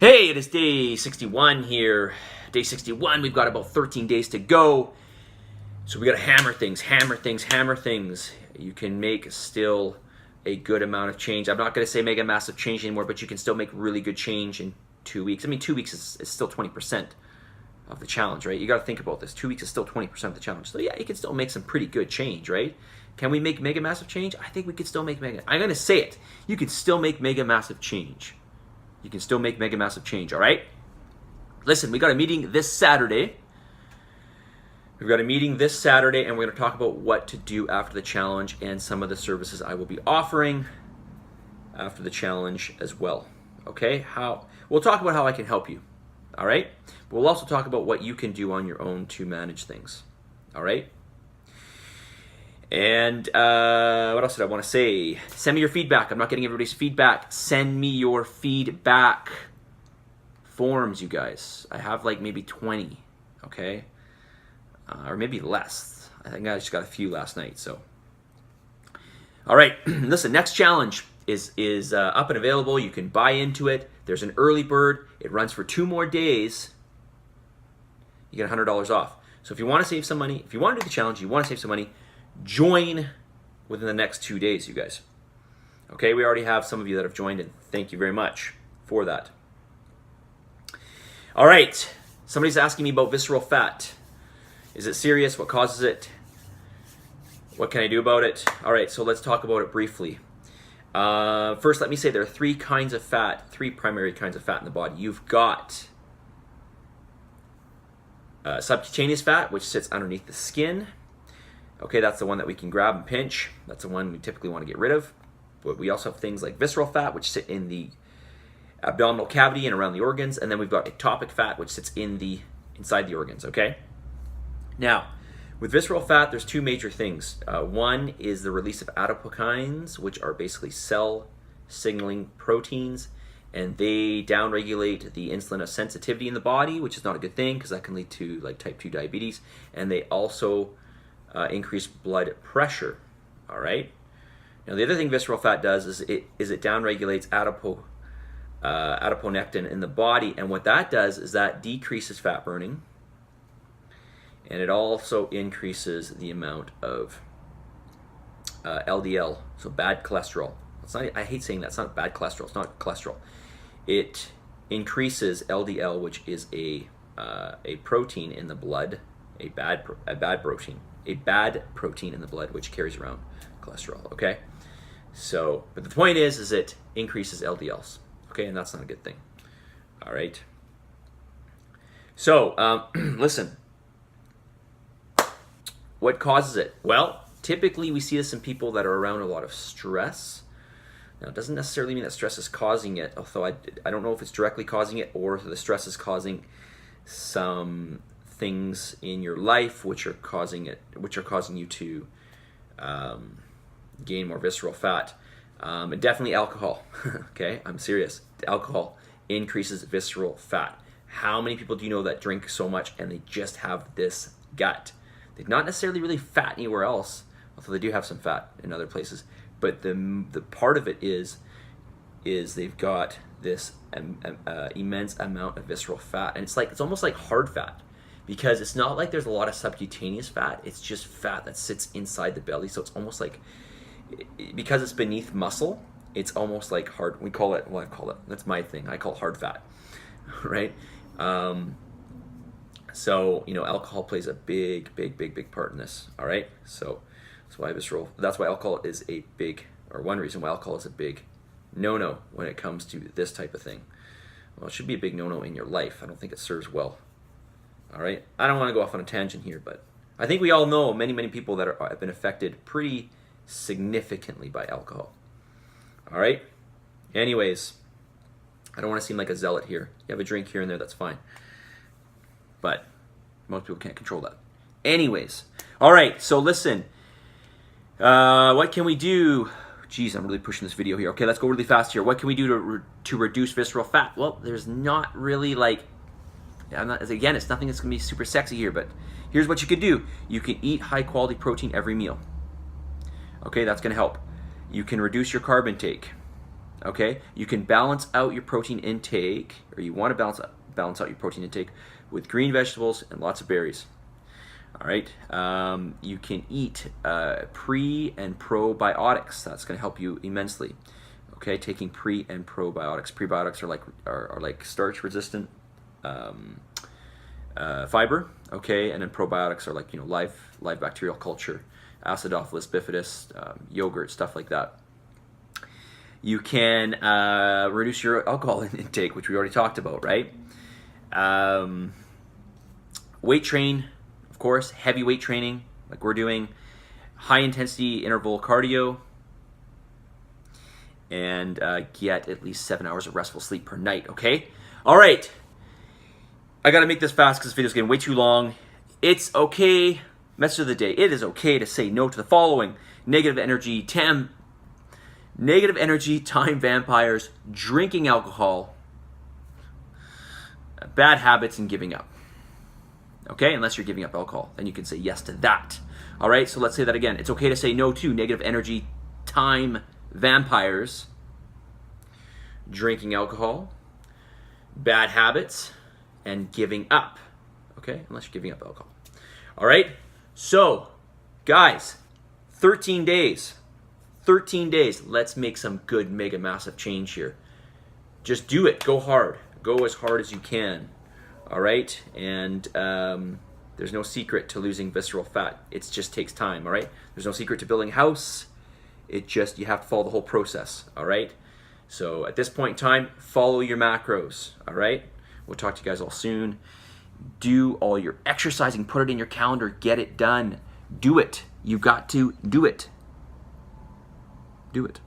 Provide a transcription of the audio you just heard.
Hey, it is day 61 here. Day 61, we've got about 13 days to go. So we got to hammer things, hammer things, hammer things. You can make still a good amount of change. I'm not going to say make a massive change anymore, but you can still make really good change in 2 weeks. I mean, 2 weeks is still 20% of the challenge, right? You got to think about this. 2 weeks is still 20% of the challenge. So yeah, you can still make some pretty good change, right? Can we make mega massive change? I think we could still make mega. I'm going to say it. You can still make mega massive change. You can still make mega massive change, all right? Listen, we got a meeting this Saturday. We've got a meeting this Saturday, and we're going to talk about what to do after the challenge and some of the services I will be offering after the challenge as well. Okay? We'll talk about how I can help you. All right? But we'll also talk about what you can do on your own to manage things. All right? And what else did I want to say? Send me your feedback. I'm not getting everybody's feedback. Send me your feedback forms, you guys. I have like maybe 20, okay? Or maybe less. I think I just got a few last night, so. All right, listen, next challenge is up and available. You can buy into it. There's an early bird. It runs for 2 more days. You get $100 off. So if you want to save some money, if you want to do the challenge, you want to save some money, join within the next 2 days, you guys. Okay, we already have some of you that have joined, and thank you very much for that. All right, somebody's asking me about visceral fat. Is it serious? What causes it? What can I do about it? All right, so let's talk about it briefly. First, let me say there are 3 kinds of fat, 3 primary kinds of fat in the body. You've got subcutaneous fat, which sits underneath the skin. Okay, that's the one that we can grab and pinch. That's the one we typically want to get rid of. But we also have things like visceral fat, which sit in the abdominal cavity and around the organs. And then we've got ectopic fat, which sits inside the organs, okay? Now, with visceral fat, there's 2 major things. One is the release of adipokines, which are basically cell signaling proteins. And they downregulate the insulin sensitivity in the body, which is not a good thing because that can lead to like type 2 diabetes. And they also increase blood pressure, all right? Now, the other thing visceral fat does is it downregulates adiponectin in the body, and what that does is that decreases fat burning, and it also increases the amount of LDL, so bad cholesterol. It's not, I hate saying that. It's not bad cholesterol. It's not cholesterol. It increases LDL, which is a protein in the blood, a bad protein in the blood, which carries around cholesterol, okay? So, but the point is it increases LDLs, okay? And that's not a good thing, all right? So, listen, what causes it? Well, typically we see this in people that are around a lot of stress. Now, it doesn't necessarily mean that stress is causing it, although I don't know if it's directly causing it or if the stress is causing some things in your life which are causing you to gain more visceral fat. And definitely alcohol. Okay, I'm serious. Alcohol increases visceral fat. How many people do you know that drink so much and they just have this gut? They're not necessarily really fat anywhere else, although they do have some fat in other places. But the part of it is they've got this immense amount of visceral fat, and it's almost like hard fat. Because it's not like there's a lot of subcutaneous fat, it's just fat that sits inside the belly. So it's almost like, because it's beneath muscle, it's almost like hard. I call it, that's my thing. I call it hard fat, right? So, alcohol plays a big part in this, all right? So that's why alcohol is one reason why alcohol is a big no-no when it comes to this type of thing. Well, it should be a big no-no in your life. I don't think it serves well. All right, I don't want to go off on a tangent here, but I think we all know many people that have been affected pretty significantly by alcohol. All right, anyways, I don't want to seem like a zealot here. You have a drink here and there, that's fine. But most people can't control that. Anyways, all right, so listen, what can we do? Geez, I'm really pushing this video here. Okay, let's go really fast here. What can we do to reduce visceral fat? Well, there's not really like, again, it's nothing that's going to be super sexy here, but here's what you can do. You can eat high-quality protein every meal. Okay, that's going to help. You can reduce your carb intake. Okay, you can balance out your protein intake, or you want to balance out your protein intake with green vegetables and lots of berries. All right, you can eat pre and probiotics. That's going to help you immensely. Okay, taking pre and probiotics. Prebiotics are like starch resistant fiber. Okay, and then probiotics are like live bacterial culture, Acidophilus bifidus, yogurt, stuff like that. You can reduce your alcohol intake, which we already talked about, right? Weight train, of course, heavy weight training, like we're doing, high intensity interval cardio, and get at least 7 hours of restful sleep per night, okay? All right. I got to make this fast because this video's getting way too long. It's okay. Message of the day. It is okay to say no to the following: negative energy, time vampires, drinking alcohol, bad habits, and giving up. Okay, unless you're giving up alcohol, then you can say yes to that. All right, so let's say that again. It's okay to say no to negative energy, time vampires, drinking alcohol, bad habits, and giving up. Okay, unless you're giving up alcohol. All right, so guys, 13 days. 13 days. Let's make some good, mega, massive change here. Just do it. Go hard. Go as hard as you can. All right? And there's no secret to losing visceral fat. It just takes time. All right? There's no secret to building a house. You have to follow the whole process. All right? So at this point in time, follow your macros. All right? We'll talk to you guys all soon. Do all your exercising. Put it in your calendar. Get it done. Do it. You've got to do it. Do it.